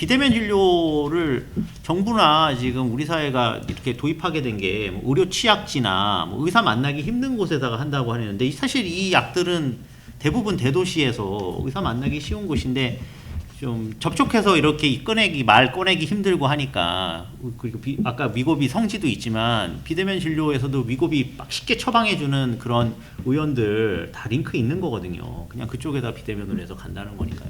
비대면 진료를 정부나 지금 우리 사회가 이렇게 도입하게 된 게 뭐 의료 취약지나 뭐 의사 만나기 힘든 곳에다가 한다고 하는데 사실 이 약들은 대부분 대도시에서 의사 만나기 쉬운 곳인데 좀 접촉해서 이렇게 말 꺼내기 힘들고 하니까 그리고 아까 위고비 성지도 있지만 비대면 진료에서도 위고비 막 쉽게 처방해주는 그런 의원들 다 링크 있는 거거든요. 그냥 그쪽에다 비대면으로 해서 간다는 거니까요.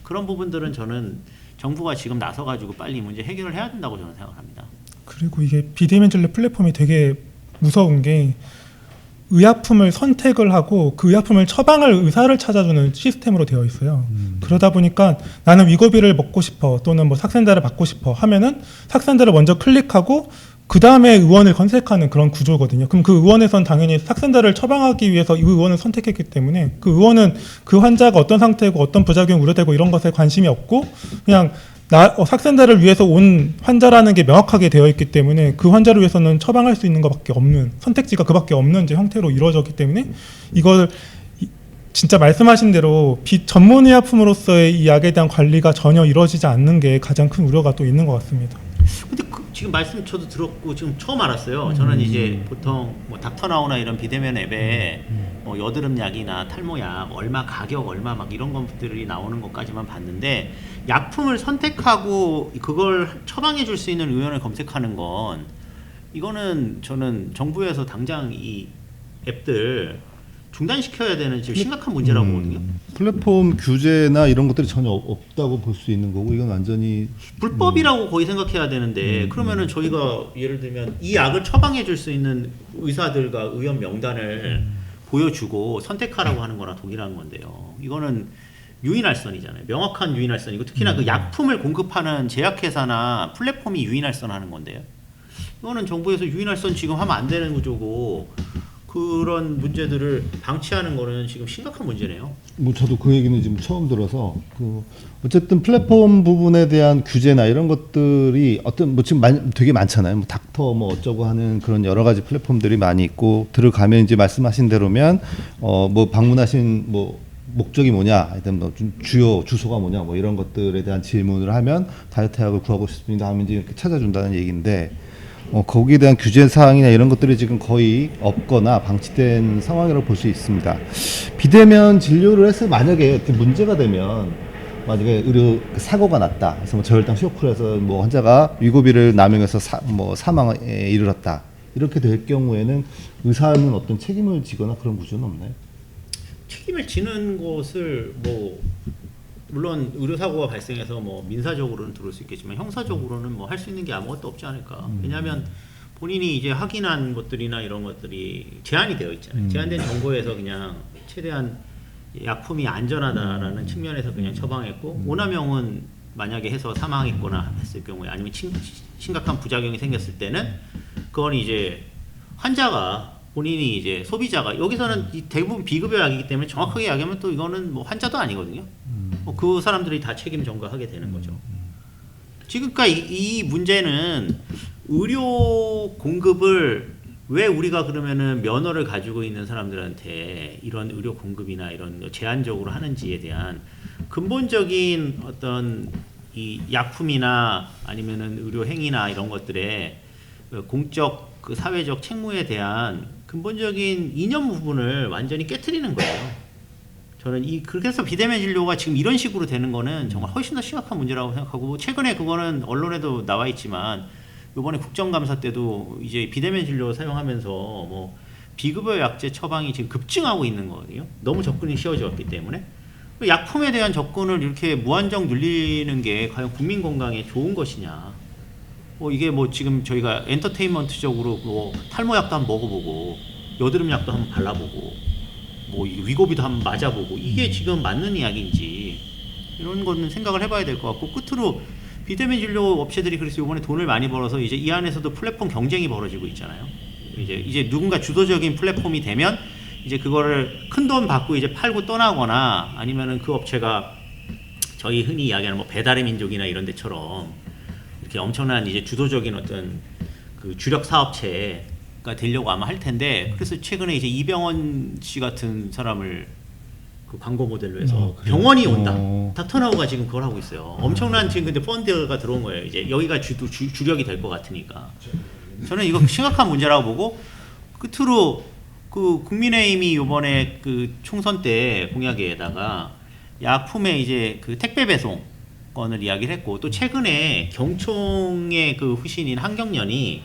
그런 부분들은 저는 정부가 지금 나서가지고 빨리 이 문제 해결을 해야 된다고 저는 생각합니다. 그리고 이게 비대면 진료 플랫폼이 되게 무서운 게 의약품을 선택을 하고 그 의약품을 처방할 의사를 찾아주는 시스템으로 되어 있어요. 그러다 보니까 나는 위고비를 먹고 싶어 또는 뭐 삭센다를 받고 싶어 하면은 삭센다를 먼저 클릭하고 그 다음에 의원을 검색하는 그런 구조거든요. 그럼 그 의원에선 당연히 삭센다를 처방하기 위해서 이 의원을 선택했기 때문에 그 의원은 그 환자가 어떤 상태고 어떤 부작용이 우려되고 이런 것에 관심이 없고 그냥 삭센다를 위해서 온 환자라는 게 명확하게 되어 있기 때문에 그 환자를 위해서는 처방할 수 있는 것밖에 없는 선택지가 그밖에 없는 이제 형태로 이루어졌기 때문에 이걸 진짜 말씀하신 대로 전문의약품으로서의 이 약에 대한 관리가 전혀 이루어지지 않는 게 가장 큰 우려가 또 있는 것 같습니다. 근데 지금 말씀 저도 들었고 지금 처음 알았어요. 저는 이제 보통 뭐 닥터나우나 이런 비대면 앱에 뭐 여드름 약이나 탈모약 얼마 가격 얼마 막 이런 것들이 나오는 것까지만 봤는데 약품을 선택하고 그걸 처방해 줄 수 있는 의원을 검색하는 건 이거는 저는 정부에서 당장 이 앱들 중단시켜야 되는 지금 심각한 문제라고 보거든요. 플랫폼 규제나 이런 것들이 전혀 없다고 볼 수 있는 거고 이건 완전히 불법이라고 거의 생각해야 되는데 그러면은 저희가 예를 들면 이 약을 처방해 줄 수 있는 의사들과 의원 명단을 보여주고 선택하라고 하는 거나 동일한 건데요. 이거는 유인할선이잖아요. 명확한 유인할선이고 특히나 그 약품을 공급하는 제약회사나 플랫폼이 유인할선하는 건데요. 이거는 정부에서 유인할선 지금 하면 안 되는 구조고 그런 문제들을 방치하는 거는 지금 심각한 문제네요. 뭐 저도 그 얘기는 지금 처음 들어서 어쨌든 플랫폼 부분에 대한 규제나 이런 것들이 어떤 뭐 지금 되게 많잖아요. 뭐 닥터 뭐 어쩌고 하는 그런 여러 가지 플랫폼들이 많이 있고 들어가면 이제 말씀하신 대로면 뭐 방문하신 뭐 목적이 뭐냐, 하여튼 뭐 주요 주소가 뭐냐, 뭐 이런 것들에 대한 질문을 하면 다이어트 약을 구하고 싶습니다 하면 이제 이렇게 찾아준다는 얘기인데. 거기에 대한 규제 사항이나 이런 것들이 지금 거의 없거나 방치된 상황이라고 볼 수 있습니다. 비대면 진료를 해서 만약에 문제가 되면 만약에 의료 사고가 났다. 그래서 뭐 저혈당 쇼크를 해서 뭐 환자가 위고비를 남용해서 사망에 이르렀다. 이렇게 될 경우에는 의사는 어떤 책임을 지거나 그런 구조는 없나요? 책임을 지는 것을 뭐 물론 의료사고가 발생해서 뭐 민사적으로는 들어올 수 있겠지만 형사적으로는 뭐 할 수 있는 게 아무것도 없지 않을까. 왜냐하면 본인이 이제 확인한 것들이나 이런 것들이 제한이 되어 있잖아요. 제한된 정보에서 그냥 최대한 약품이 안전하다라는 측면에서 그냥 처방했고 오남용은 만약에 해서 사망했거나 했을 경우에 아니면 심각한 부작용이 생겼을 때는 그건 이제 환자가 본인이 이제 소비자가 여기서는 대부분 비급여 약이기 때문에 정확하게 이야기하면 또 이거는 뭐 환자도 아니거든요. 그 사람들이 다 책임 전가하게 되는 거죠. 지금까지 이 문제는 의료 공급을 왜 우리가 그러면은 면허를 가지고 있는 사람들한테 이런 의료 공급이나 이런 제한적으로 하는지에 대한 근본적인 어떤 이 약품이나 아니면은 의료 행위나 이런 것들의 공적 그 사회적 책무에 대한 근본적인 이념 부분을 완전히 깨트리는 거예요. 저는 그렇게 해서 비대면 진료가 지금 이런 식으로 되는 거는 정말 훨씬 더 심각한 문제라고 생각하고 최근에 그거는 언론에도 나와 있지만 이번에 국정감사 때도 이제 비대면 진료 사용하면서 뭐 비급여 약제 처방이 지금 급증하고 있는 거거든요. 너무 접근이 쉬워졌기 때문에 약품에 대한 접근을 이렇게 무한정 늘리는 게 과연 국민 건강에 좋은 것이냐. 이게 뭐 지금 저희가 엔터테인먼트적으로 뭐 탈모약도 한번 먹어보고 여드름 약도 한번 발라보고 뭐 위고비도 한번 맞아보고 이게 지금 맞는 이야기인지 이런 거는 생각을 해봐야 될 것 같고 끝으로 비대면 진료 업체들이 그래서 이번에 돈을 많이 벌어서 이제 이 안에서도 플랫폼 경쟁이 벌어지고 있잖아요. 이제 누군가 주도적인 플랫폼이 되면 이제 그거를 큰 돈 받고 이제 팔고 떠나거나 아니면은 그 업체가 저희 흔히 이야기하는 뭐 배달의 민족이나 이런 데처럼 이렇게 엄청난 이제 주도적인 어떤 그 주력 사업체가 되려고 아마 할 텐데 그래서 최근에 이제 이병헌 씨 같은 사람을 그 광고 모델로 해서 그래요? 병원이 온다. 닥터나우가 지금 그걸 하고 있어요. 엄청난 지금 근데 펀드가 들어온 거예요. 이제 여기가 주력이 될 것 같으니까. 저는 이거 심각한 문제라고 보고 끝으로 그 국민의힘이 이번에 그 총선 때 공약에다가 약품의 이제 그 택배 배송권을 이야기를 했고 또 최근에 경총의 그 후신인 한경련이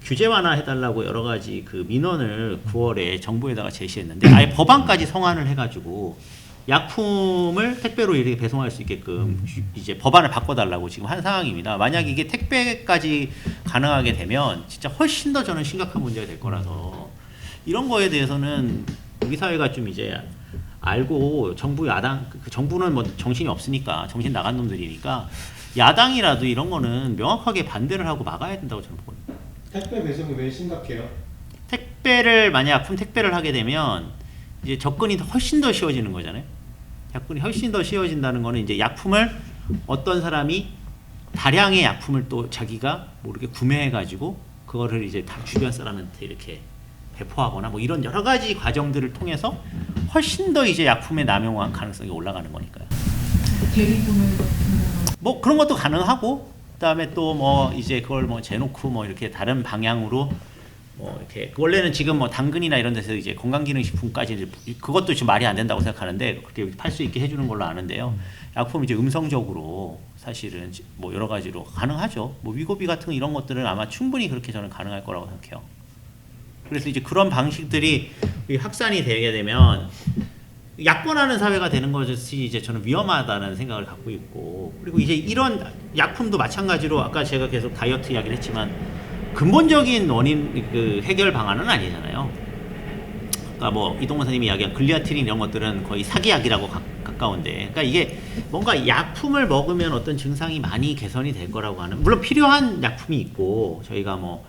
규제 완화해달라고 여러 가지 그 민원을 9월에 정부에다가 제시했는데 아예 법안까지 성안을 해가지고 약품을 택배로 이렇게 배송할 수 있게끔 이제 법안을 바꿔달라고 지금 한 상황입니다. 만약 이게 택배까지 가능하게 되면 진짜 훨씬 더 저는 심각한 문제가 될 거라서 이런 거에 대해서는 우리 사회가 좀 이제 알고 정부 야당 그 정부는 뭐 정신이 없으니까 정신 나간 놈들이니까 야당이라도 이런 거는 명확하게 반대를 하고 막아야 된다고 저는 보거든요. 택배 배송이 왜 심각해요? 택배를 만약 약품 택배를 하게 되면 이제 접근이 훨씬 더 쉬워지는 거잖아요. 접근이 훨씬 더 쉬워진다는 거는 이제 약품을 어떤 사람이 다량의 약품을 또 자기가 모르게 구매해가지고 그거를 이제 다 주변 사람한테 이렇게 배포하거나 뭐 이런 여러 가지 과정들을 통해서 훨씬 더 이제 약품의 남용 가능성이 올라가는 거니까요. 대리구매 같은 거. 뭐 그런 것도 가능하고 그다음에 또 뭐 이제 그걸 뭐 재놓고 뭐 이렇게 다른 방향으로 뭐 이렇게 원래는 지금 뭐 당근이나 이런 데서 이제 건강기능식품까지 그것도 지금 말이 안 된다고 생각하는데 그렇게 팔 수 있게 해주는 걸로 아는데요. 약품 이제 음성적으로 사실은 뭐 여러 가지로 가능하죠. 뭐 위고비 같은 이런 것들은 아마 충분히 그렇게 저는 가능할 거라고 생각해요. 그래서 이제 그런 방식들이 확산이 되게 되면 약권하는 사회가 되는 것이 이제 저는 위험하다는 생각을 갖고 있고 그리고 이제 이런 약품도 마찬가지로 아까 제가 계속 다이어트 이야기를 했지만 근본적인 원인 그 해결 방안은 아니잖아요. 그러니까 뭐 이동건 선생님이 이야기한 글리아티린 이런 것들은 거의 사기약이라고 가까운데 그러니까 이게 뭔가 약품을 먹으면 어떤 증상이 많이 개선이 될 거라고 하는 물론 필요한 약품이 있고 저희가 뭐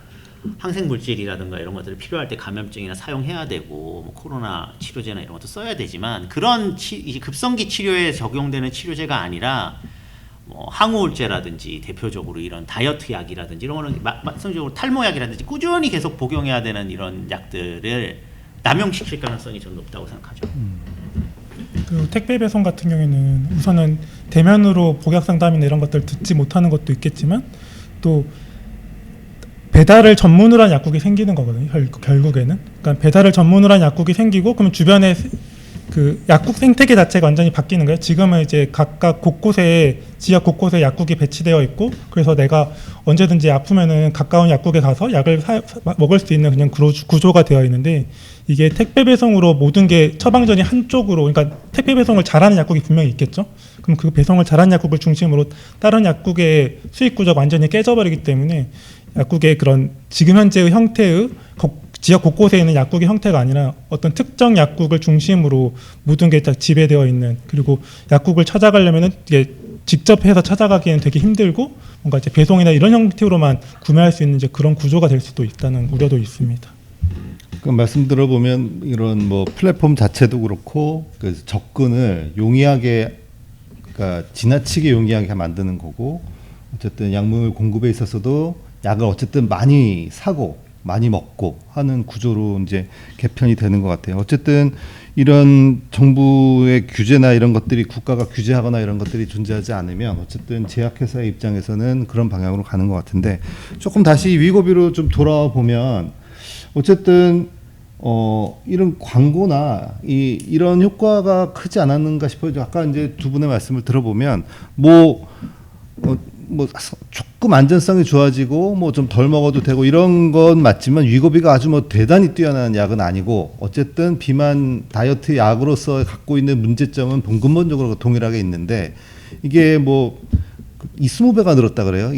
항생물질이라든가 이런 것들이 필요할 때 감염증이나 사용해야 되고 뭐 코로나 치료제나 이런 것도 써야 되지만 그런 이제 급성기 치료에 적용되는 치료제가 아니라 뭐 항우울제라든지 대표적으로 이런 다이어트 약이라든지 이런 거는 말씀적으로 탈모약이라든지 꾸준히 계속 복용해야 되는 이런 약들을 남용시킬 가능성이 좀 높다고 생각하죠. 그 택배 배송 같은 경우에는 우선은 대면으로 복약 상담이나 이런 것들 듣지 못하는 것도 있겠지만 또 배달을 전문으로 한 약국이 생기는 거거든요. 결국에는. 그러니까 배달을 전문으로 한 약국이 생기고 그러면 주변에 그 약국 생태계 자체가 완전히 바뀌는 거예요. 지금은 이제 각각 곳곳에 지역 곳곳에 약국이 배치되어 있고 그래서 내가 언제든지 아프면은 가까운 약국에 가서 약을 먹을 수 있는 그냥 구조가 되어 있는데 이게 택배 배송으로 모든 게 처방전이 한쪽으로 그러니까 택배 배송을 잘하는 약국이 분명히 있겠죠. 그럼 그 배송을 잘하는 약국을 중심으로 다른 약국의 수익 구조가 완전히 깨져버리기 때문에 약국의 그런 지금 현재의 형태의 지역 곳곳에 있는 약국의 형태가 아니라 어떤 특정 약국을 중심으로 모든 게 딱 지배되어 있는 그리고 약국을 찾아가려면은 이게 직접 해서 찾아가기에는 되게 힘들고 뭔가 이제 배송이나 이런 형태로만 구매할 수 있는 이제 그런 구조가 될 수도 있다는 우려도 있습니다. 그 말씀 들어보면 이런 뭐 플랫폼 자체도 그렇고 그 접근을 용이하게 그러니까 지나치게 용이하게 만드는 거고 어쨌든 약물 공급에 있어서도 약을 어쨌든 많이 사고 많이 먹고 하는 구조로 이제 개편이 되는 것 같아요. 어쨌든 이런 정부의 규제나 이런 것들이 국가가 규제하거나 이런 것들이 존재하지 않으면 어쨌든 제약회사의 입장에서는 그런 방향으로 가는 것 같은데 조금 다시 위고비로 좀 돌아와 보면 어쨌든 이런 광고나 이런 효과가 크지 않았는가 싶어요. 아까 이제 두 분의 말씀을 들어보면 뭐 조금 안전성이 좋아지고 뭐 좀 덜 먹어도 되고 이런 건 맞지만 위고비가 아주 뭐 대단히 뛰어난 약은 아니고 어쨌든 비만 다이어트 약으로서 갖고 있는 문제점은 근본적으로 동일하게 있는데 이게 뭐 20배가 늘었다 그래요.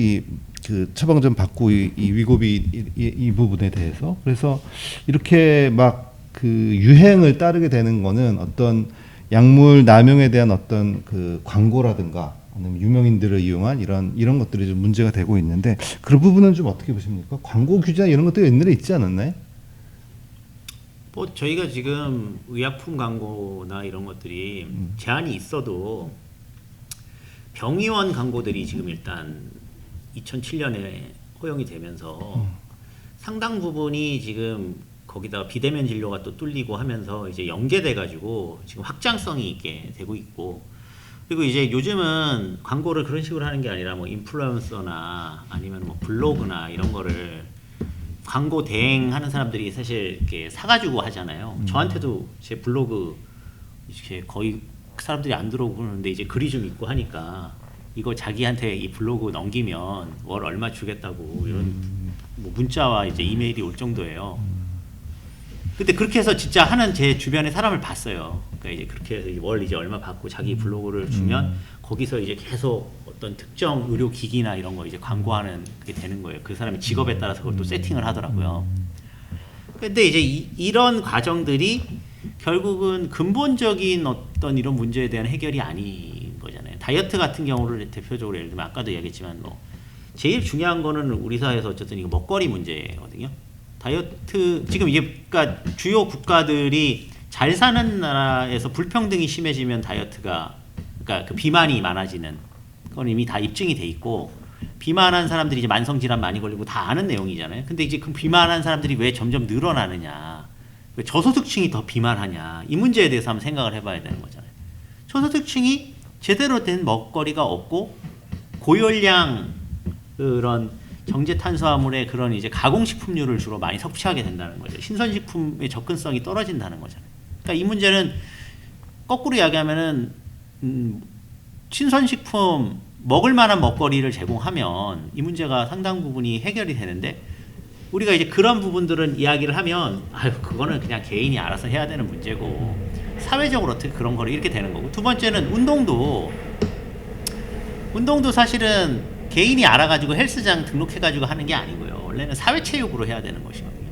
그 처방전 받고 이 위고비 이 부분에 대해서 그래서 이렇게 막 그 유행을 따르게 되는 거는 어떤 약물 남용에 대한 어떤 그 광고라든가 아니면 유명인들을 이용한 이런 것들이 좀 문제가 되고 있는데 그 부분은 좀 어떻게 보십니까? 광고 규제나 이런 것도 옛날에 있지 않았나요? 뭐 저희가 지금 의약품 광고나 이런 것들이 제한이 있어도 병의원 광고들이 지금 일단 2007년에 허용이 되면서 상당 부분이 지금 거기다가 비대면 진료가 또 뚫리고 하면서 이제 연계돼 가지고 지금 확장성이 있게 되고 있고, 그리고 이제 요즘은 광고를 그런 식으로 하는 게 아니라 뭐 인플루언서나 아니면 뭐 블로그나 이런 거를 광고 대행하는 사람들이 사실 이렇게 사가지고 하잖아요. 저한테도 제 블로그 이렇게 거의 사람들이 안 들어오고 그러는데 이제 글이 좀 있고 하니까 이거 자기한테 이 블로그 넘기면 월 얼마 주겠다고 이런 뭐 문자와 이제 이메일이 올 정도예요. 근데 그렇게 해서 진짜 하는 제 주변의 사람을 봤어요. 그러니까 이제 그렇게 해서 월 이제 얼마 받고 자기 블로그를 주면 거기서 이제 계속 어떤 특정 의료 기기나 이런 거 이제 광고하는 그게 되는 거예요. 그 사람의 직업에 따라서 그걸 또 세팅을 하더라고요. 근데 이제 이런 과정들이 결국은 근본적인 어떤 이런 문제에 대한 해결이 아닌 거잖아요. 다이어트 같은 경우를 대표적으로 예를 들면 아까도 얘기했지만 뭐 제일 중요한 거는 우리 사회에서 어쨌든 이거 먹거리 문제거든요. 다이어트 지금 이게 그러니까 주요 국가들이 잘 사는 나라에서 불평등이 심해지면 다이어트가 그러니까 그 비만이 많아지는 건 이미 다 입증이 돼 있고, 비만한 사람들이 이제 만성 질환 많이 걸리고 다 아는 내용이잖아요. 근데 이제 그 비만한 사람들이 왜 점점 늘어나느냐, 왜 저소득층이 더 비만하냐, 이 문제에 대해서 한번 생각을 해봐야 되는 거잖아요. 저소득층이 제대로 된 먹거리가 없고 고열량 그런 정제 탄수화물의 그런 이제 가공식품류를 주로 많이 섭취하게 된다는 거죠. 신선식품의 접근성이 떨어진다는 거잖아요. 그러니까 이 문제는 거꾸로 이야기하면은 신선식품 먹을 만한 먹거리를 제공하면 이 문제가 상당 부분이 해결이 되는데, 우리가 이제 그런 부분들은 이야기를 하면 아유 그거는 그냥 개인이 알아서 해야 되는 문제고 사회적으로 어떻게 그런 거를 이렇게 되는 거고, 두 번째는 운동도 사실은 개인이 알아가지고 헬스장 등록해가지고 하는 게 아니고요. 원래는 사회체육으로 해야 되는 것이거든요.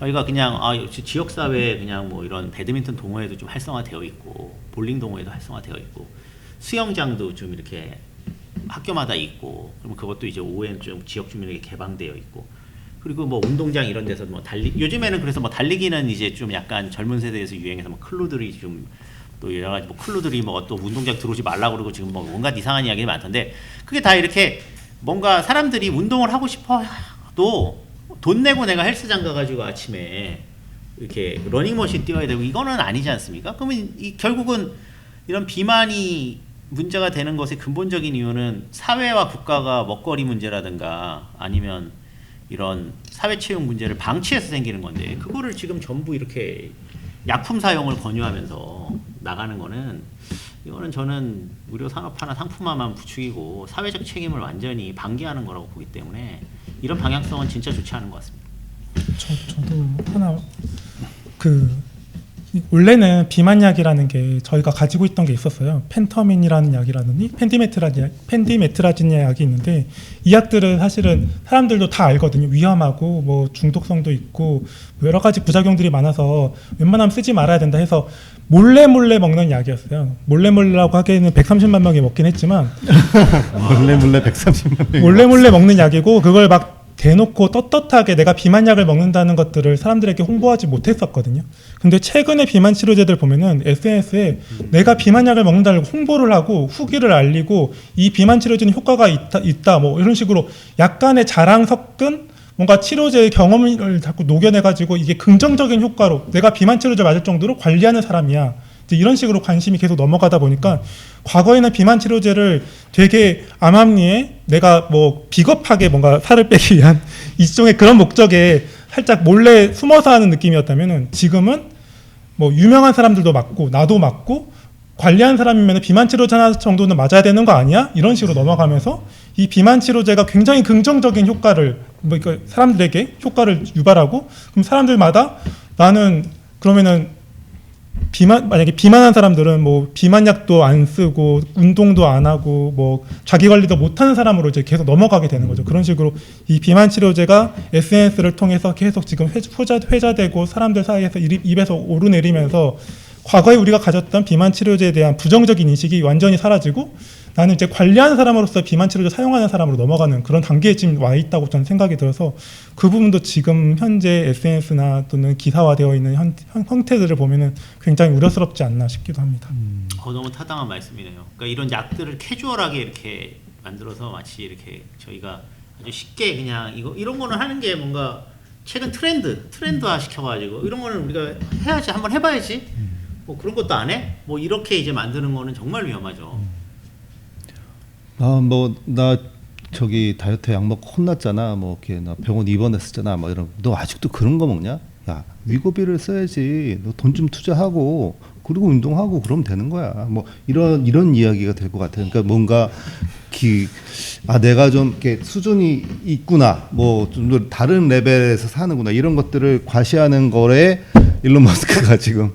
저희가 그냥 지역사회에 그냥 뭐 이런 배드민턴 동호회도 좀 활성화되어 있고, 볼링 동호회도 활성화되어 있고, 수영장도 좀 이렇게 학교마다 있고, 그러면 그것도 이제 오후에는 좀 지역 주민에게 개방되어 있고, 그리고 뭐 운동장 이런 데서 뭐 요즘에는 그래서 뭐 달리기는 이제 좀 약간 젊은 세대에서 유행해서 뭐 클루들이 좀 또 여러 가지 뭐 클루들이 뭐 또 운동장 들어오지 말라고 그러고 지금 뭐 온갖 이상한 이야기가 많던데, 그게 다 이렇게 뭔가 사람들이 운동을 하고 싶어도 돈 내고 내가 헬스장 가가지고 아침에 이렇게 러닝머신 뛰어야 되고 이거는 아니지 않습니까? 그러면 결국은 이런 비만이 문제가 되는 것의 근본적인 이유는 사회와 국가가 먹거리 문제라든가 아니면 이런 사회체육 문제를 방치해서 생기는 건데, 그거를 지금 전부 이렇게 약품 사용을 권유하면서 나가는 거는, 이거는 저는 의료 산업화나 상품화만 부추기고 사회적 책임을 완전히 방기하는 거라고 보기 때문에 이런 방향성은 진짜 좋지 않은 것 같습니다. 저도 하나 원래는 비만약이라는 게 저희가 가지고 있던 게 있었어요. 펜터민이라는 약이라든지 펜디메트라진 약이 있는데, 이 약들은 사실은 사람들도 다 알거든요. 위험하고 뭐 중독성도 있고 뭐 여러 가지 부작용들이 많아서 웬만하면 쓰지 말아야 된다 해서 몰래 먹는 약이었어요. 몰래라고 하기에는 130만 명이 먹긴 했지만 몰래 130만 명. 몰래 먹는 약이고, 그걸 막 대놓고 떳떳하게 내가 비만약을 먹는다는 것들을 사람들에게 홍보하지 못했었거든요. 근데 최근에 비만 치료제들 보면은 SNS에 내가 비만약을 먹는다고 홍보를 하고 후기를 알리고 이 비만 치료제는 효과가 있다 뭐 이런 식으로 약간의 자랑 섞은 뭔가 치료제의 경험을 자꾸 녹여내가지고 이게 긍정적인 효과로 내가 비만 치료제 맞을 정도로 관리하는 사람이야, 이제 이런 식으로 관심이 계속 넘어가다 보니까 과거에는 비만 치료제를 되게 암암리에 내가 뭐 비겁하게 뭔가 살을 빼기 위한 일종의 그런 목적에 살짝 몰래 숨어서 하는 느낌이었다면은, 지금은 뭐 유명한 사람들도 맞고 나도 맞고 관리한 사람이면 비만 치료제 하나 정도는 맞아야 되는 거 아니야? 이런 식으로 넘어가면서 이 비만 치료제가 굉장히 긍정적인 효과를 그러니까 사람들에게 효과를 유발하고, 그럼 사람들마다 나는 그러면은 만약에 비만한 사람들은 뭐 비만약도 안 쓰고 운동도 안 하고 뭐 자기 관리도 못하는 사람으로 이제 계속 넘어가게 되는 거죠. 그런 식으로 이 비만 치료제가 SNS를 통해서 계속 지금 회자되고 사람들 사이에서 입에서 오르내리면서 과거에 우리가 가졌던 비만 치료제에 대한 부정적인 인식이 완전히 사라지고, 나는 이제 관리하는 사람으로서 비만 치료제 사용하는 사람으로 넘어가는 그런 단계에 지금 와 있다고 저는 생각이 들어서, 그 부분도 지금 현재 SNS나 또는 기사화되어 있는 형태들을 보면은 굉장히 우려스럽지 않나 싶기도 합니다. 너무 타당한 말씀이네요. 그러니까 이런 약들을 캐주얼하게 이렇게 만들어서 마치 이렇게 저희가 아주 쉽게 그냥 이런 거는 하는 게 뭔가 최근 트렌드화 시켜가지고 이런 거는 우리가 해야지, 한번 해봐야지. 뭐 그런 것도 안 해? 뭐 이렇게 이제 만드는 거는 정말 위험하죠. 아, 뭐 나 저기 다이어트 약 먹고 혼났잖아. 뭐 이렇게 나 병원 입원했었잖아. 뭐 이런. 너 아직도 그런 거 먹냐? 야, 위고비를 써야지. 너 돈 좀 투자하고 그리고 운동하고 그러면 되는 거야. 뭐 이런 이야기가 될 것 같아요. 그러니까 뭔가 내가 좀 이렇게 수준이 있구나. 뭐 좀 더 다른 레벨에서 사는구나. 이런 것들을 과시하는 거에 일론 머스크가 지금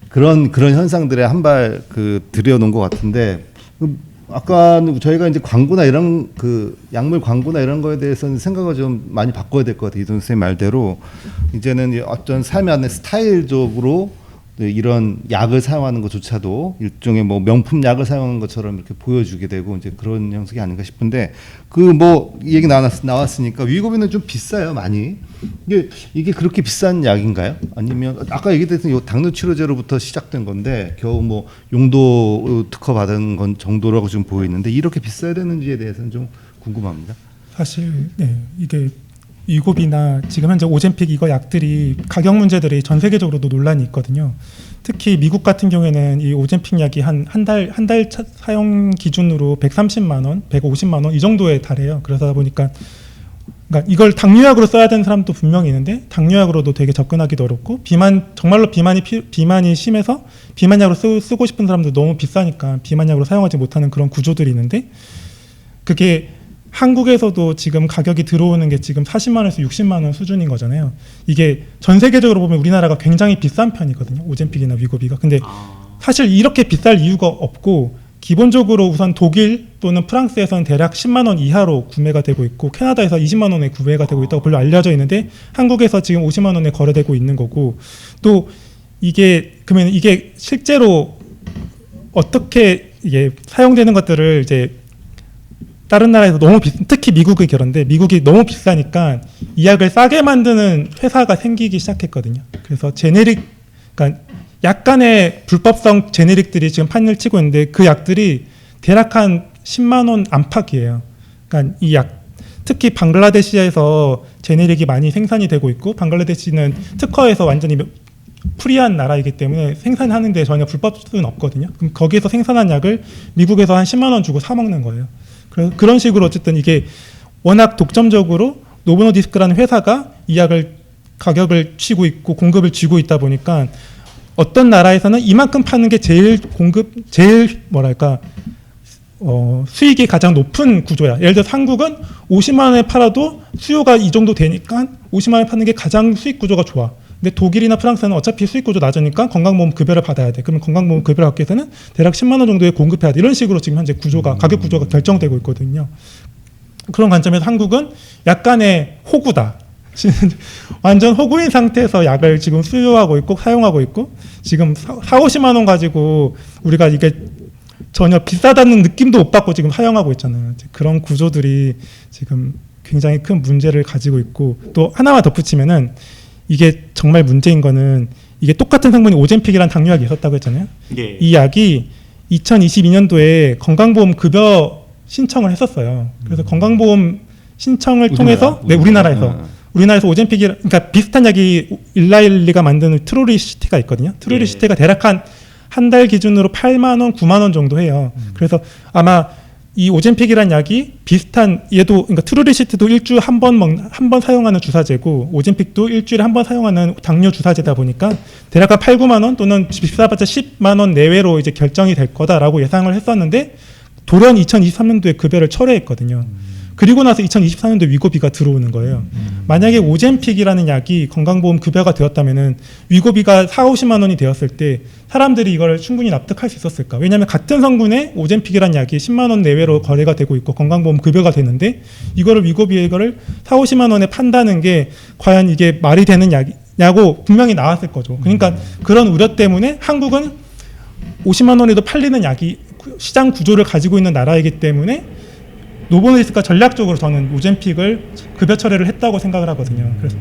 그런 현상들에 한 발 들여놓은 것 같은데. 아까 저희가 이제 광고나 이런 약물 광고나 이런 거에 대해서는 생각을 좀 많이 바꿔야 될 것 같아요. 이돈 선생님 말대로 이제는 어떤 삶의 안에 스타일적으로 이런 약을 사용하는 것조차도 일종의 뭐 명품 약을 사용하는 것처럼 이렇게 보여주게 되고 이제 그런 형식이 아닌가 싶은데 뭐 얘기 나왔으니까 위고비는 좀 비싸요, 많이. 이게 그렇게 비싼 약인가요? 아니면 아까 얘기했던 요 당뇨 치료제로부터 시작된 건데 겨우 뭐 용도 특허 받은 건 정도라고 지금 보이는데 이렇게 비싸야 되는지에 대해서는 좀 궁금합니다. 사실 이게 위고비나 지금 현재 오젬픽 이거 약들이 가격 문제들이 전 세계적으로도 논란이 있거든요. 특히 미국 같은 경우에는 이 오젬픽 약이 한 달 사용 기준으로 130만 원, 150만 원 이 정도에 달해요. 그러다 보니까 그러니까 이걸 당뇨약으로 써야 되는 사람도 분명히 있는데 당뇨약으로도 되게 접근하기도 어렵고 정말로 비만이 심해서 비만약으로 쓰고 싶은 사람도 너무 비싸니까 비만약으로 사용하지 못하는 그런 구조들이 있는데 그게 한국에서도 지금 가격이 들어오는 게 지금 40만 원에서 60만 원 수준인 거잖아요. 이게 전 세계적으로 보면 우리나라가 굉장히 비싼 편이거든요. 오젬픽이나 위고비가. 근데 사실 이렇게 비쌀 이유가 없고 기본적으로 우선 독일 또는 프랑스에서는 대략 10만 원 이하로 구매가 되고 있고 캐나다에서 20만 원에 구매가 되고 있다고 별로 알려져 있는데 한국에서 지금 50만 원에 거래되고 있는 거고 또 그러면 이게 실제로 어떻게 이게 사용되는 것들을 이제 다른 나라에서 특히 미국이 그런데 미국이 너무 비싸니까 이 약을 싸게 만드는 회사가 생기기 시작했거든요. 그래서 그러니까 약간의 불법성 제네릭들이 지금 판을 치고 있는데 그 약들이 대략 한 10만 원 안팎이에요. 그러니까 이 약 특히 방글라데시에서 제네릭이 많이 생산이 되고 있고 방글라데시는 특허에서 완전히 프리한 나라이기 때문에 생산하는 데 전혀 불법성은 없거든요. 그럼 거기에서 생산한 약을 미국에서 한 10만 원 주고 사 먹는 거예요. 그런 식으로 어쨌든 이게 워낙 독점적으로 노보노디스크라는 회사가 이 약을 가격을 치고 있고 공급을 쥐고 있다 보니까 어떤 나라에서는 이만큼 파는 게 제일 수익이 가장 높은 구조야. 예를 들어서 한국은 50만 원에 팔아도 수요가 이 정도 되니까 50만 원에 파는 게 가장 수익 구조가 좋아. 근데 독일이나 프랑스는 어차피 수익 구조 낮으니까 건강보험 급여를 받아야 돼. 그러면 건강보험 급여를 받기 위해서는 대략 10만 원 정도에 공급해야 돼. 이런 식으로 지금 현재 가격 구조가 결정되고 있거든요. 그런 관점에서 한국은 약간의 호구다. 완전 호구인 상태에서 약을 지금 수요하고 있고 사용하고 있고 지금 40-50만 원 가지고 우리가 이게 전혀 비싸다는 느낌도 못 받고 지금 사용하고 있잖아요. 그런 구조들이 지금 굉장히 큰 문제를 가지고 있고 또 하나만 덧붙이면은 이게 정말 문제인 거는 이게 똑같은 성분이 오젬픽이라는 당뇨약이 있었다고 했잖아요. 예. 이 약이 2022년도에 건강보험 급여 신청을 했었어요. 그래서 건강보험 신청을 통해서 우리나라에서 오젬픽이 그러니까 비슷한 약이 일라일리가 만드는 트루리시티가 있거든요. 트루리시티가 대략 한 달 기준으로 8만 원, 9만 원 정도 해요. 그래서 아마 이 오젬픽이란 약이 그러니까 트루리시티도 일주일에 한 번 사용하는 주사제고 오젬픽도 일주일에 한 번 사용하는 당뇨 주사제다 보니까 대략 한 8, 9만 원 또는 비싸봤자 10만 원 내외로 이제 결정이 될 거다라고 예상을 했었는데 돌연 2023년도에 급여를 철회했거든요. 그리고 나서 2024년도에 위고비가 들어오는 거예요. 만약에 오젬픽이라는 약이 건강보험 급여가 되었다면은 위고비가 4-50만 원이 되었을 때 사람들이 이걸 충분히 납득할 수 있었을까? 왜냐하면 같은 성분의 오젬픽이라는 약이 10만 원 내외로 거래가 되고 있고 건강보험 급여가 되는데 이거를 위고비에 이거를 4-50만 원에 판다는 게 과연 이게 말이 되는 약이냐고 분명히 나왔을 거죠. 그러니까 그런 우려 때문에 한국은 50만 원에도 팔리는 약이 시장 구조를 가지고 있는 나라이기 때문에 노보노디스크가 전략적으로 저는 오젬픽을 급여 철회를 했다고 생각을 하거든요. 그래서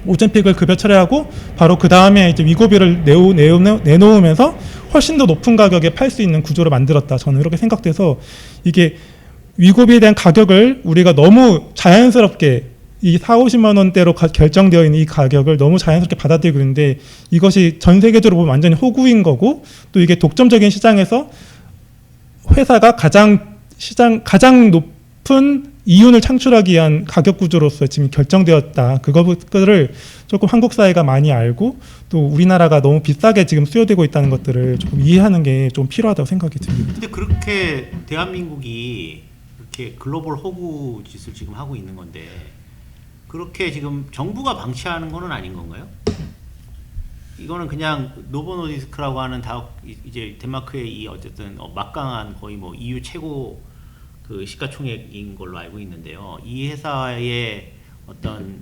오젬픽을 급여 철회하고 바로 그 다음에 이제 위고비를 내놓으면서 훨씬 더 높은 가격에 팔 수 있는 구조를 만들었다. 저는 이렇게 생각돼서 이게 위고비에 대한 가격을 우리가 너무 자연스럽게 이 4-50만 원대로 결정되어 있는 이 가격을 너무 자연스럽게 받아들이고 있는데 이것이 전 세계적으로 보면 완전히 호구인 거고 또 이게 독점적인 시장에서 회사가 가장 높은 이윤을 창출하기 위한 가격 구조로서 지금 결정되었다. 그거를 조금 한국 사회가 많이 알고 또 우리나라가 너무 비싸게 지금 수요되고 있다는 것들을 조금 이해하는 게 좀 필요하다고 생각이 듭니다. 근데 그렇게 대한민국이 이렇게 글로벌 호구 짓을 지금 하고 있는 건데 그렇게 지금 정부가 방치하는 거는 아닌 건가요? 이거는 그냥 노보노디스크라고 하는 이제 덴마크의 이 어쨌든 막강한 거의 뭐 EU 최고 그 시가총액인 걸로 알고 있는데요. 이 회사의 어떤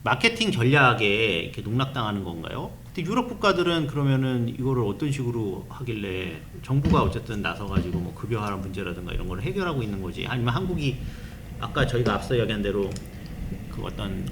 마케팅 전략에 이렇게 농락당하는 건가요? 근데 유럽 국가들은 그러면은 이거를 어떤 식으로 하길래 정부가 어쨌든 나서가지고 뭐 급여 하락 문제라든가 이런 걸 해결하고 있는 거지? 아니면 한국이 아까 저희가 앞서 이야기한 대로 그 어떤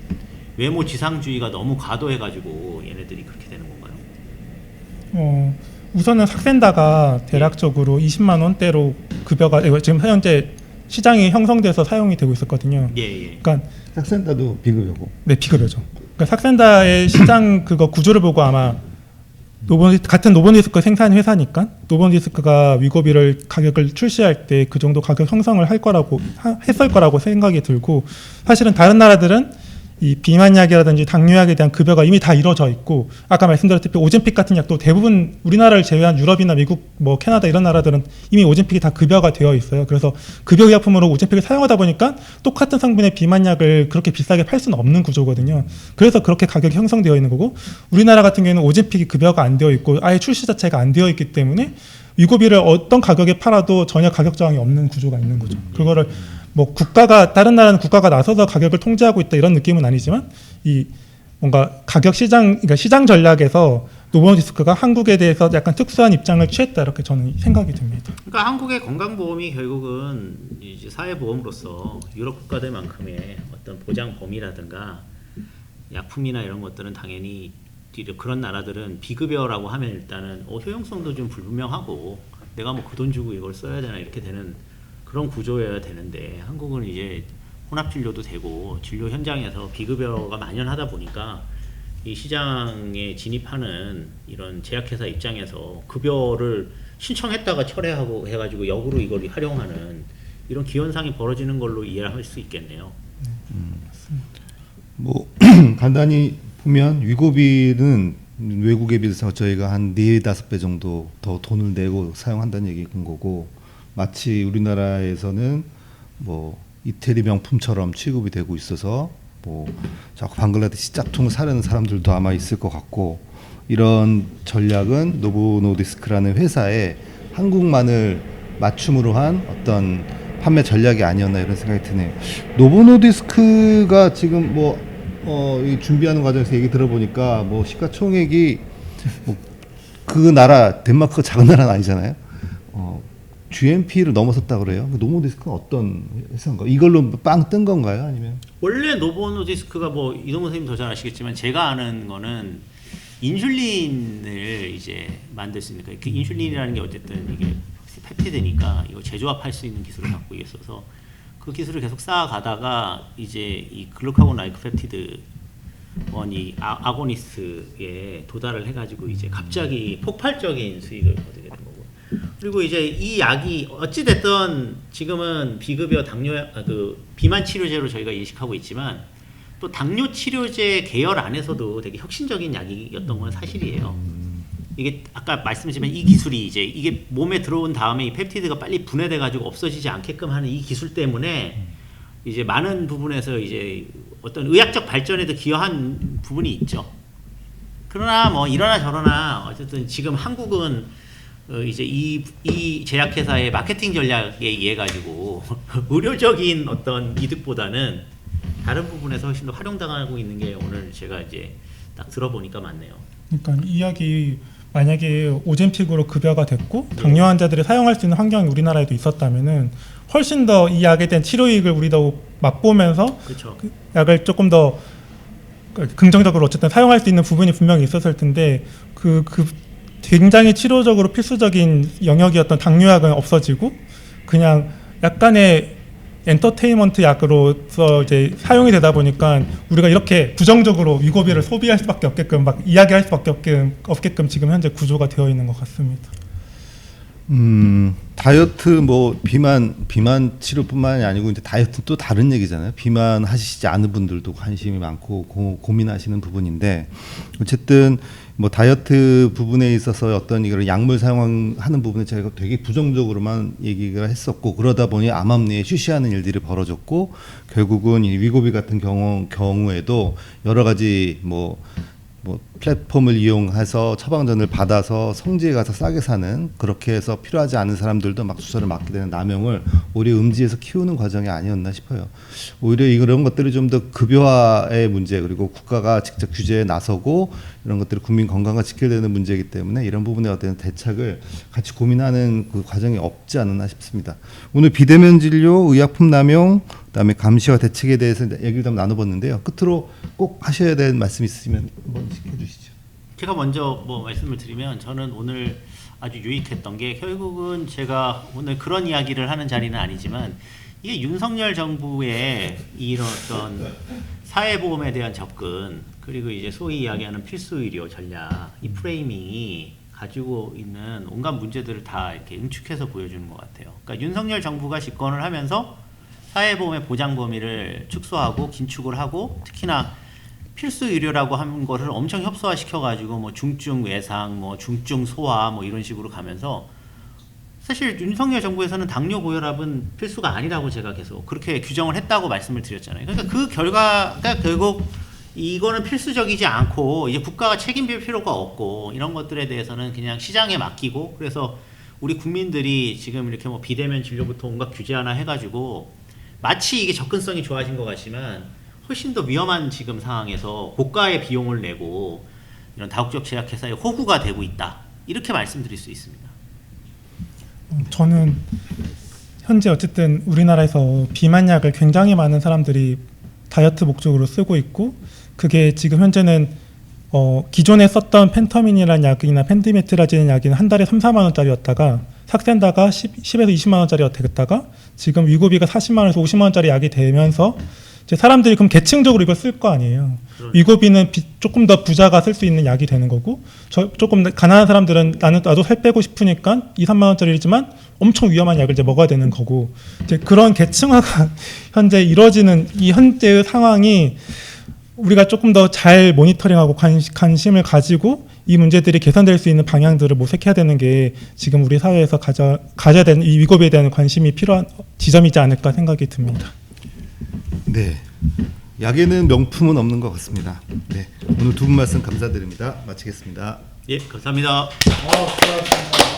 외모 지상주의가 너무 과도해가지고 얘네들이 그렇게 되는 건가요? 우선은 삭센다가 대략적으로 20만 원대로 급여가 지금 현재 시장이 형성돼서 사용이 되고 있었거든요. 예. 그러니까 삭센다도 비급여고. 네, 비급여죠. 그러니까 삭센다의 시장 그거 구조를 보고 아마 같은 노보디스크 생산 회사니까 노보디스크가 위고비를 가격을 출시할 때 그 정도 가격 형성을 했을 거라고 생각이 들고 사실은 다른 나라들은 이 비만약이라든지 당뇨약에 대한 급여가 이미 다 이루어져 있고 아까 말씀드렸듯이 오젬픽 같은 약도 대부분 우리나라를 제외한 유럽이나 미국, 뭐 캐나다 이런 나라들은 이미 오젬픽이 다 급여가 되어 있어요. 그래서 급여 의약품으로 오젬픽을 사용하다 보니까 똑같은 성분의 비만약을 그렇게 비싸게 팔 수는 없는 구조거든요. 그래서 그렇게 가격이 형성되어 있는 거고 우리나라 같은 경우에는 오젬픽이 급여가 안 되어 있고 아예 출시 자체가 안 되어 있기 때문에 위고비를 어떤 가격에 팔아도 전혀 가격 저항이 없는 구조가 있는 거죠. 그거를 뭐 다른 나라는 국가가 나서서 가격을 통제하고 있다 이런 느낌은 아니지만 이 뭔가 그러니까 시장 전략에서 노보노디스크가 한국에 대해서 약간 특수한 입장을 취했다 이렇게 저는 생각이 듭니다. 그러니까 한국의 건강보험이 결국은 이제 사회보험으로서 유럽 국가들만큼의 어떤 보장 범위라든가 약품이나 이런 것들은 당연히 그런 나라들은 비급여라고 하면 일단은 효용성도 좀 불분명하고 내가 뭐 그 돈 주고 이걸 써야 되나 이렇게 되는 그런 구조여야 되는데 한국은 이제 혼합진료도 되고 진료 현장에서 비급여가 만연하다 보니까 이 시장에 진입하는 이런 제약회사 입장에서 급여를 신청했다가 철회하고 해가지고 역으로 이걸 활용하는 이런 기현상이 벌어지는 걸로 이해할 수 있겠네요. 뭐 간단히 보면 위고비는 외국에 비해서 저희가 한 4-5배 정도 더 돈을 내고 사용한다는 얘기인 거고 마치 우리나라에서는 뭐 이태리 명품처럼 취급이 되고 있어서 뭐 자꾸 방글라데시 짝퉁을 사려는 사람들도 아마 있을 것 같고 이런 전략은 노보노디스크라는 회사의 한국만을 맞춤으로 한 어떤 판매 전략이 아니었나 이런 생각이 드네요. 노보노디스크가 지금 이 준비하는 과정에서 얘기 들어보니까 뭐 시가총액이 뭐 그 나라 덴마크가 작은 나라는 아니잖아요. GMP를 넘어섰다 그래요. 노보노디스크는 어떤 회사인가요? 이걸로 빵 뜬 건가요? 아니면 원래 노보노디스크가 뭐 이동훈 선생님 더 잘 아시겠지만 제가 아는 거는 인슐린을 이제 만들 수 있는 그 인슐린이라는 게 어쨌든 이게 펩티드니까 이거 제조합할 수 있는 기술을 갖고 있어서 그 기술을 계속 쌓아가다가 이제 이 글루카곤 라이크 펩티드 원이 아고니스트에 도달을 해가지고 이제 갑자기 폭발적인 수익을 거두게 된 거고. 그리고 이제 이 약이 어찌 됐든 지금은 비급여 비만 치료제로 저희가 인식하고 있지만 또 당뇨 치료제 계열 안에서도 되게 혁신적인 약이었던 건 사실이에요. 이게 아까 말씀드렸지만 이 기술이 이게 몸에 들어온 다음에 이 펩티드가 빨리 분해돼 가지고 없어지지 않게끔 하는 이 기술 때문에 이제 많은 부분에서 이제 어떤 의학적 발전에도 기여한 부분이 있죠. 그러나 뭐 이러나 저러나 어쨌든 지금 한국은 이제 이 제약회사의 마케팅 전략에 의해 가지고 의료적인 어떤 이득보다는 다른 부분에서 훨씬 더 활용당하고 있는 게 오늘 제가 이제 딱 들어보니까 맞네요. 그러니까 이 약이 만약에 오젬픽으로 급여가 됐고 당뇨 환자들이 사용할 수 있는 환경이 우리나라에도 있었다면은 훨씬 더 이 약에 대한 치료이익을 우리도 맛보면서 그렇죠. 그 약을 조금 더 긍정적으로 어쨌든 사용할 수 있는 부분이 분명히 있었을 텐데 그 굉장히 치료적으로 필수적인 영역이었던 당뇨약은 없어지고 그냥 약간의 엔터테인먼트 약으로서 이제 사용이 되다 보니까 우리가 이렇게 부정적으로 위고비를 소비할 수밖에 없게끔 막 이야기할 수밖에 없게끔 지금 현재 구조가 되어 있는 것 같습니다. 다이어트 뭐 비만 치료뿐만이 아니고 이제 다이어트 또 다른 얘기잖아요. 비만 하시지 않은 분들도 관심이 많고 고민하시는 부분인데 어쨌든 뭐 다이어트 부분에 있어서 어떤 이런 약물 사용하는 부분에 저희가 되게 부정적으로만 얘기가 했었고 그러다 보니 암암리에 쉬쉬하는 일들이 벌어졌고 결국은 이 위고비 같은 경우에도 여러 가지 뭐 플랫폼을 이용해서 처방전을 받아서 성지에 가서 싸게 사는 그렇게 해서 필요하지 않은 사람들도 막 주사를 맞게 되는 남용을 오히려 음지에서 키우는 과정이 아니었나 싶어요. 오히려 이런 것들이 좀 더 급여화의 문제 그리고 국가가 직접 규제에 나서고 이런 것들이 국민 건강을 지켜야 되는 문제이기 때문에 이런 부분에 어떤 대책을 같이 고민하는 그 과정이 없지 않았나 싶습니다. 오늘 비대면 진료, 의약품 남용, 그다음에 감시와 대책에 대해서 얘기를 좀 나눠봤는데요. 끝으로 꼭 하셔야 될 말씀 있으시면 한번 해주시죠. 제가 먼저 뭐 말씀을 드리면 저는 오늘 아주 유익했던 게 결국은 제가 오늘 그런 이야기를 하는 자리는 아니지만 이게 윤석열 정부의 이런 어떤 사회보험에 대한 접근 그리고 이제 소위 이야기하는 필수의료 전략 이 프레이밍이 가지고 있는 온갖 문제들을 다 이렇게 응축해서 보여주는 것 같아요. 그러니까 윤석열 정부가 집권을 하면서 사회보험의 보장 범위를 축소하고 긴축을 하고 특히나 필수 의료라고 하는 거를 엄청 협소화 시켜가지고 뭐 중증 외상, 뭐 중증 소아 뭐 이런 식으로 가면서 사실 윤석열 정부에서는 당뇨 고혈압은 필수가 아니라고 제가 계속 그렇게 규정을 했다고 말씀을 드렸잖아요. 그러니까 그 결과가 결국 이거는 필수적이지 않고 이제 국가가 책임질 필요가 없고 이런 것들에 대해서는 그냥 시장에 맡기고 그래서 우리 국민들이 지금 이렇게 뭐 비대면 진료부터 온갖 규제 하나 해가지고 마치 이게 접근성이 좋아진 것 같지만 훨씬 더 위험한 지금 상황에서 고가의 비용을 내고 이런 다국적 제약회사의 호구가 되고 있다. 이렇게 말씀드릴 수 있습니다. 저는 현재 어쨌든 우리나라에서 비만약을 굉장히 많은 사람들이 다이어트 목적으로 쓰고 있고 그게 지금 현재는 기존에 썼던 펜터민이라는 약이나 펜디메트라지는 약이 한 달에 3, 4만 원짜리였다가 삭센다가 10에서 20만 원짜리가 되겠다가 지금 위고비가 40만 원에서 50만 원짜리 약이 되면서 이제 사람들이 그럼 계층적으로 이걸 쓸 거 아니에요. 위고비는 조금 더 부자가 쓸 수 있는 약이 되는 거고 조금 가난한 사람들은 나도 살 빼고 싶으니까 2, 3만 원짜리지만 엄청 위험한 약을 이제 먹어야 되는 거고 이제 그런 계층화가 현재 이루어지는 이 현재의 상황이 우리가 조금 더 잘 모니터링하고 관심을 가지고 이 문제들이 개선될 수 있는 방향들을 모색해야 되는 게 지금 우리 사회에서 가져야 되는 이 위고비에 대한 관심이 필요한 지점이지 않을까 생각이 듭니다. 네, 약에는 명품은 없는 것 같습니다. 네, 오늘 두 분 말씀 감사드립니다. 마치겠습니다. 예, 감사합니다. 수고하셨습니다.